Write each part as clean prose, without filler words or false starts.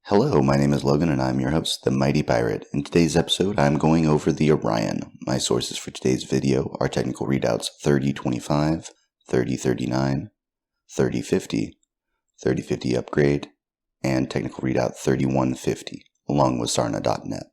Hello, my name is Logan and I'm your host, the Mighty Pirate. In today's episode, I'm going over the Orion. My sources for today's video are technical readouts 3025, 3039, 3050, 3050 upgrade, and technical readout 3150, along with Sarna.net.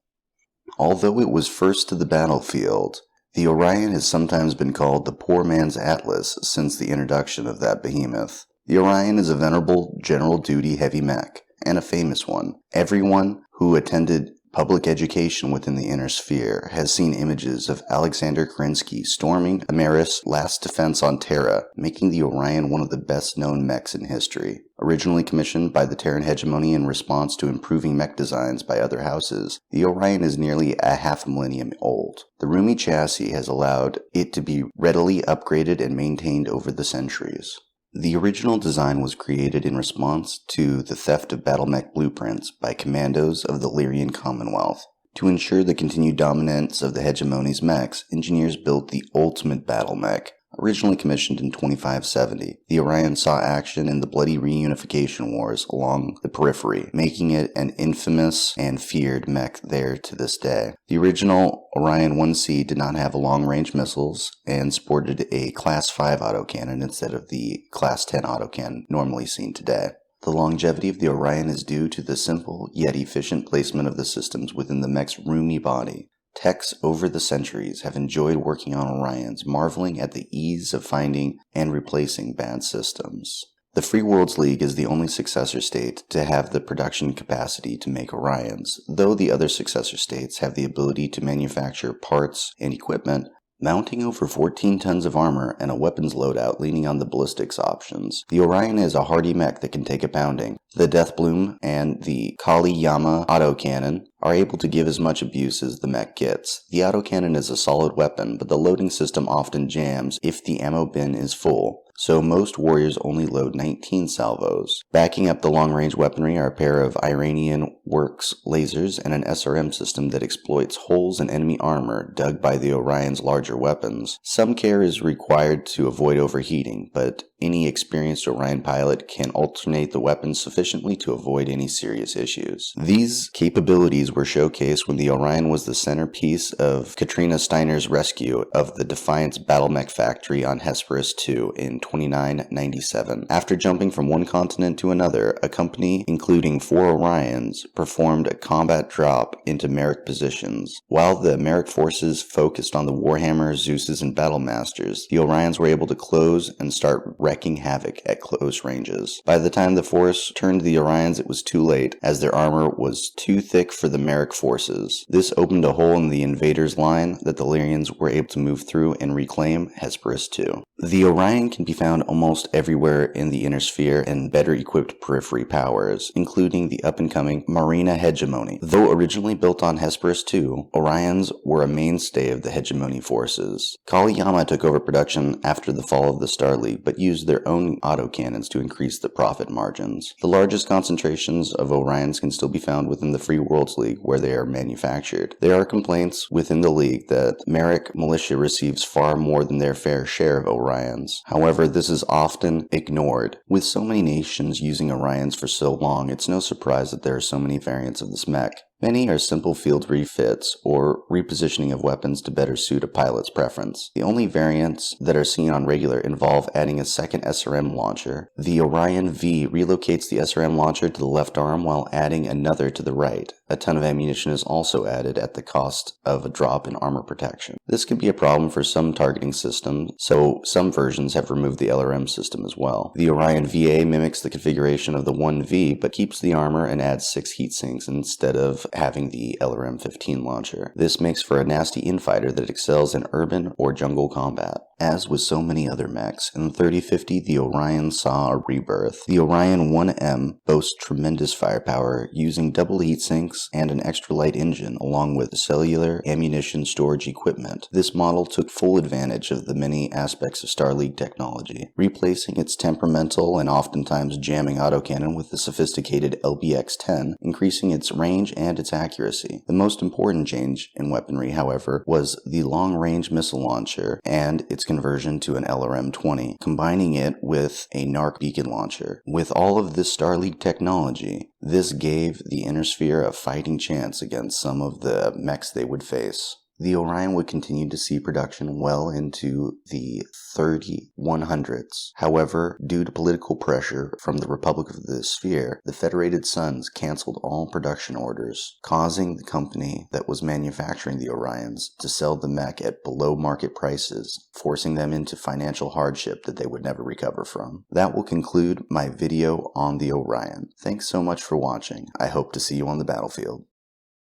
Although it was first to the battlefield, the Orion has sometimes been called the poor man's Atlas since the introduction of that behemoth. The Orion is a venerable general-duty heavy mech, and a famous one. Everyone who attended public education within the inner sphere has seen images of Alexander Kerensky storming Ameris' last defense on Terra, making the Orion one of the best-known mechs in history. Originally commissioned by the Terran hegemony in response to improving mech designs by other houses, the Orion is nearly a half millennium old. The roomy chassis has allowed it to be readily upgraded and maintained over the centuries. The original design was created in response to the theft of battlemech blueprints by commandos of the Lyrian Commonwealth. To ensure the continued dominance of the hegemony's mechs, engineers built the ultimate battlemech. Originally commissioned in 2570, the Orion saw action in the bloody reunification wars along the periphery, making it an infamous and feared mech there to this day. The original Orion 1C did not have long-range missiles and sported a Class 5 autocannon instead of the Class 10 autocannon normally seen today. The longevity of the Orion is due to the simple yet efficient placement of the systems within the mech's roomy body. Techs over the centuries have enjoyed working on Orions, marveling at the ease of finding and replacing bad systems. The Free Worlds League is the only successor state to have the production capacity to make Orions, though the other successor states have the ability to manufacture parts and equipment. Mounting over 14 tons of armor and a weapons loadout leaning on the ballistics options, the Orion is a hardy mech that can take a pounding. The Death Bloom and the Kali Yama autocannon are able to give as much abuse as the mech gets. The autocannon is a solid weapon, but the loading system often jams if the ammo bin is full, so most warriors only load 19 salvos. Backing up the long-range weaponry are a pair of Iranian Works lasers and an SRM system that exploits holes in enemy armor dug by the Orion's larger weapons. Some care is required to avoid overheating, but any experienced Orion pilot can alternate the weapons sufficiently to avoid any serious issues. These capabilities were showcased when the Orion was the centerpiece of Katrina Steiner's rescue of the Defiance battlemech factory on Hesperus II in 2997. After jumping from one continent to another, a company including 4 Orions performed a combat drop into Merrick positions. While the Merrick forces focused on the Warhammers, Zeuses, and Battlemasters, the Orions were able to close and start wrecking havoc at close ranges. By the time the force turned to the Orions, it was too late, as their armor was too thick for the Merrick forces. This opened a hole in the invaders' line that the Lyrians were able to move through and reclaim Hesperus II. The Orion can be found almost everywhere in the inner sphere and better equipped periphery powers, including the up-and-coming Marina hegemony. Though originally built on Hesperus II, Orions were a mainstay of the hegemony forces. Kali Yama took over production after the fall of the Star League, but used their own autocannons to increase the profit margins. The largest concentrations of Orions can still be found within the Free Worlds League, where they are manufactured. There are complaints within the league that Merrick militia receives far more than their fair share of Orions. However, this is often ignored. With so many nations using Orions for so long, it's no surprise that there are so many variants of this mech. Many are simple field refits or repositioning of weapons to better suit a pilot's preference. The only variants that are seen on regular involve adding a second SRM launcher. The Orion V relocates the SRM launcher to the left arm while adding another to the right. A ton of ammunition is also added at the cost of a drop in armor protection. This can be a problem for some targeting systems, so some versions have removed the LRM system as well. The Orion VA mimics the configuration of the 1V, but keeps the armor and adds 6 heat sinks instead of having the LRM-15 launcher. This makes for a nasty infighter that excels in urban or jungle combat. As with so many other mechs, in 3050 the Orion saw a rebirth. The Orion 1M boasts tremendous firepower, using double heat sinks and an extra light engine along with cellular ammunition storage equipment. This model took full advantage of the many aspects of Star League technology, replacing its temperamental and oftentimes jamming autocannon with the sophisticated LBX-10, increasing its range and its accuracy. The most important change in weaponry, however, was the long-range missile launcher and its its conversion to an LRM-20, combining it with a NARC beacon launcher. With all of this Starleague technology, this gave the Inner Sphere a fighting chance against some of the mechs they would face. The Orion would continue to see production well into the 3100s. However, due to political pressure from the Republic of the Sphere, the Federated Suns canceled all production orders, causing the company that was manufacturing the Orions to sell the mech at below market prices, forcing them into financial hardship that they would never recover from. That will conclude my video on the Orion. Thanks so much for watching. I hope to see you on the battlefield.